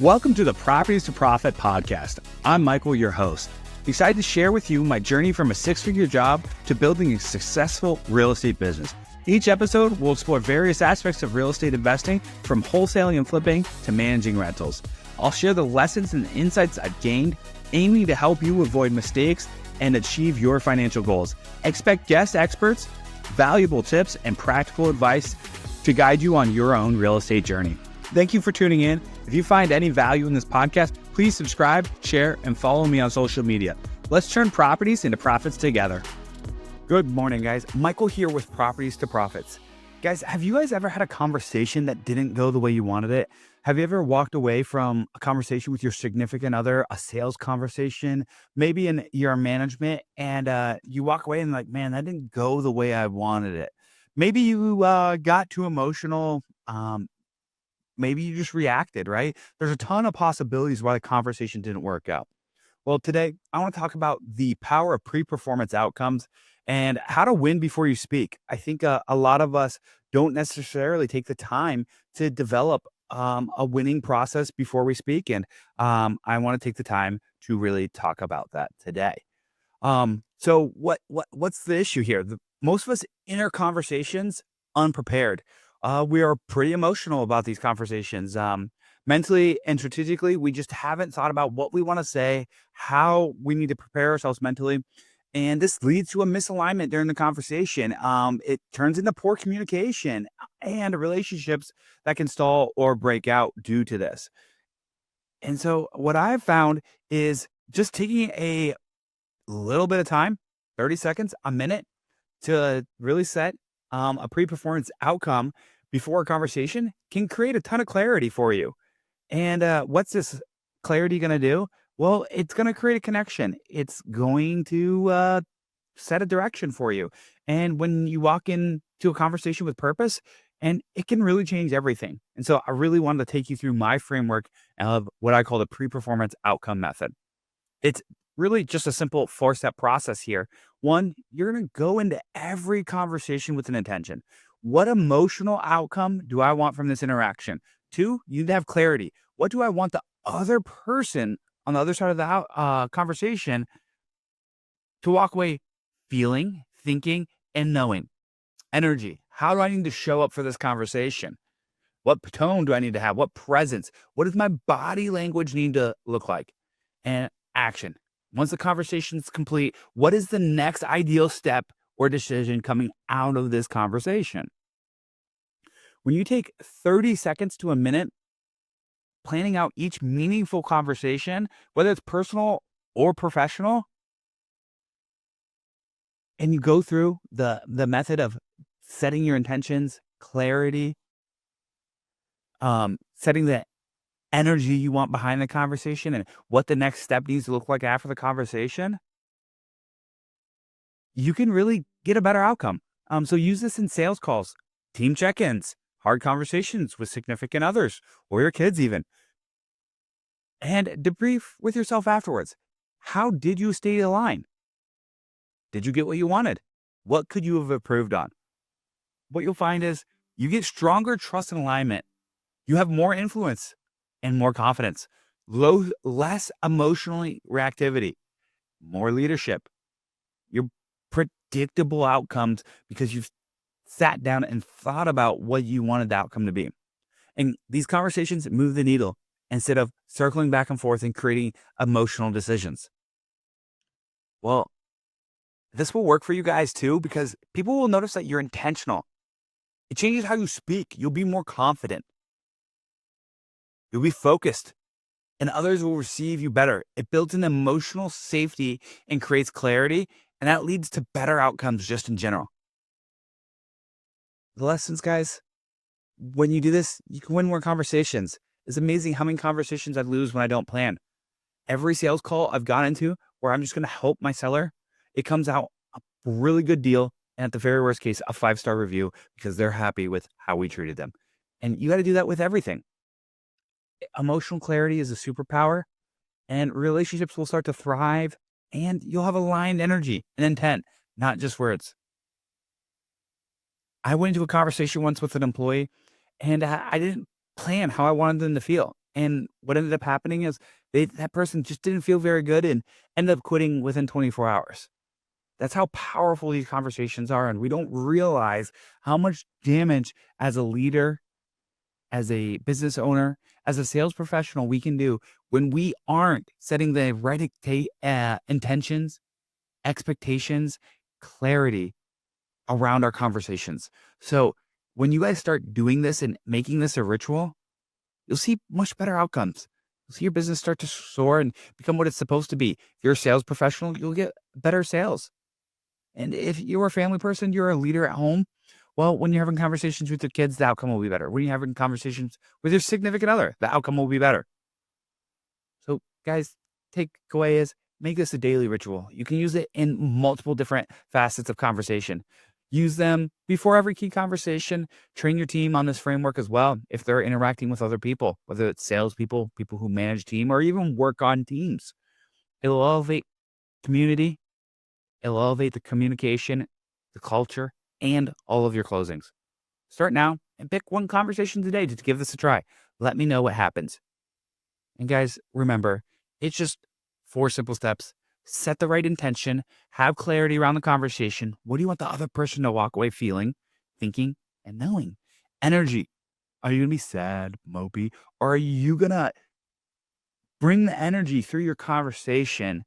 Welcome to the Properties to Profit podcast. I'm Michael, your host. Excited to share with you my journey from a six-figure job to building a successful real estate business. Each episode will explore various aspects of real estate investing, from wholesaling and flipping to managing rentals. I'll share the lessons and insights I've gained, aiming to help you avoid mistakes and achieve your financial goals. Expect guest experts, valuable tips, and practical advice to guide you on your own real estate journey. Thank you for tuning in. If you find any value in this podcast, please subscribe, share, and follow me on social media. Let's turn properties into profits together. Good morning, guys. Michael here with Properties to Profits. Guys, have you guys ever had a conversation that didn't go the way you wanted it? Have you ever walked away from a conversation with your significant other, a sales conversation, maybe in your management, and you walk away and like, man, that didn't go the way I wanted it. Maybe you got too emotional. Maybe you just reacted, right? There's a ton of possibilities why the conversation didn't work out. Well, today I want to talk about the power of pre-performance outcomes and how to win before you speak. I think a lot of us don't necessarily take the time to develop a winning process before we speak. And I want to take the time to really talk about that today. So what's the issue here? Most of us enter conversations unprepared. We are pretty emotional about these conversations. Mentally and strategically, we just haven't thought about what we want to say, how we need to prepare ourselves mentally. And this leads to a misalignment during the conversation. It turns into poor communication and relationships that can stall or break out due to this. And so what I've found is just taking a little bit of time, 30 seconds, a minute, to really set a pre-performance outcome before a conversation can create a ton of clarity for you. And what's this clarity going to do? Well, it's going to create a connection. It's going to set a direction for you. And when you walk into a conversation with purpose, and it can really change everything. And so I really wanted to take you through my framework of what I call the pre-performance outcome method. It's really just a simple 4-step process here. One, you're going to go into every conversation with an intention. What emotional outcome do I want from this interaction? 2, you need to have clarity. What do I want the other person on the other side of the conversation to walk away feeling, thinking, and knowing? Energy. How do I need to show up for this conversation? What tone do I need to have? What presence? What does my body language need to look like? And action. Once the conversation is complete, what is the next ideal step or decision coming out of this conversation? When you take 30 seconds to a minute planning out each meaningful conversation, whether it's personal or professional, and you go through the method of setting your intentions, clarity, setting the energy you want behind the conversation and what the next step needs to look like after the conversation, you can really get a better outcome. So use this in sales calls, team check-ins, hard conversations with significant others or your kids even. And debrief with yourself afterwards. How did you stay aligned? Did you get what you wanted? What could you have improved on? What you'll find is you get stronger trust and alignment. You have more influence and more confidence, less emotionally reactivity, more leadership, your predictable outcomes because you've sat down and thought about what you wanted the outcome to be. And these conversations move the needle instead of circling back and forth and creating emotional decisions. Well, this will work for you guys too, because people will notice that you're intentional. It changes how you speak. You'll be more confident. You'll be focused, and others will receive you better. It builds an emotional safety and creates clarity, and that leads to better outcomes just in general. The lessons, guys, when you do this, you can win more conversations. It's amazing how many conversations I lose when I don't plan. Every sales call I've gone into where I'm just going to help my seller, it comes out a really good deal, and at the very worst case, a 5-star review because they're happy with how we treated them. And you got to do that with everything. Emotional clarity is a superpower, and relationships will start to thrive, and you'll have aligned energy and intent, not just words. I went into a conversation once with an employee, and I didn't plan how I wanted them to feel. And what ended up happening is that person just didn't feel very good and ended up quitting within 24 hours. That's how powerful these conversations are. And we don't realize how much damage as a leader, as a business owner, as a sales professional we can do when we aren't setting the right intentions, expectations, clarity around our conversations. So when you guys start doing this and making this a ritual, you'll see much better outcomes. You'll see your business start to soar and become what it's supposed to be. If you're a sales professional, you'll get better sales. And if you're a family person, you're a leader at home, well, when you're having conversations with your kids, the outcome will be better. When you're having conversations with your significant other, the outcome will be better. So guys, takeaway is make this a daily ritual. You can use it in multiple different facets of conversation. Use them before every key conversation. Train your team on this framework as well if they're interacting with other people, whether it's salespeople, people who manage team, or even work on teams. It'll elevate community. It'll elevate the communication, the culture, and all of your closings. Start now and pick one conversation today to give this a try. Let me know what happens. And guys, remember, it's just 4 simple steps. Set the right intention, have clarity around the conversation. What do you want the other person to walk away feeling, thinking, and knowing? Energy. Are you going to be sad, mopey, or are you going to bring the energy through your conversation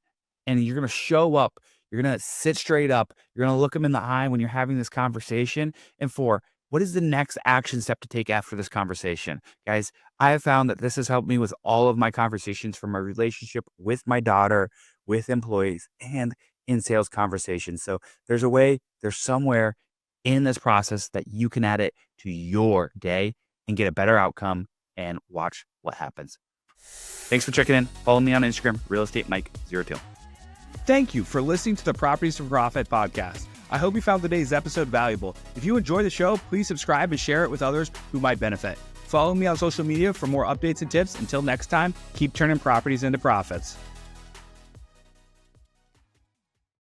and you're going to show up? You're going to sit straight up. You're going to look them in the eye when you're having this conversation. And 4, what is the next action step to take after this conversation? Guys, I have found that this has helped me with all of my conversations, from my relationship with my daughter, with employees, and in sales conversations. So there's somewhere in this process that you can add it to your day and get a better outcome and watch what happens. Thanks for checking in. Follow me on Instagram, RealEstateMike02. Thank you for listening to the Properties to Profit podcast. I hope you found today's episode valuable. If you enjoy the show, please subscribe and share it with others who might benefit. Follow me on social media for more updates and tips. Until next time, keep turning properties into profits.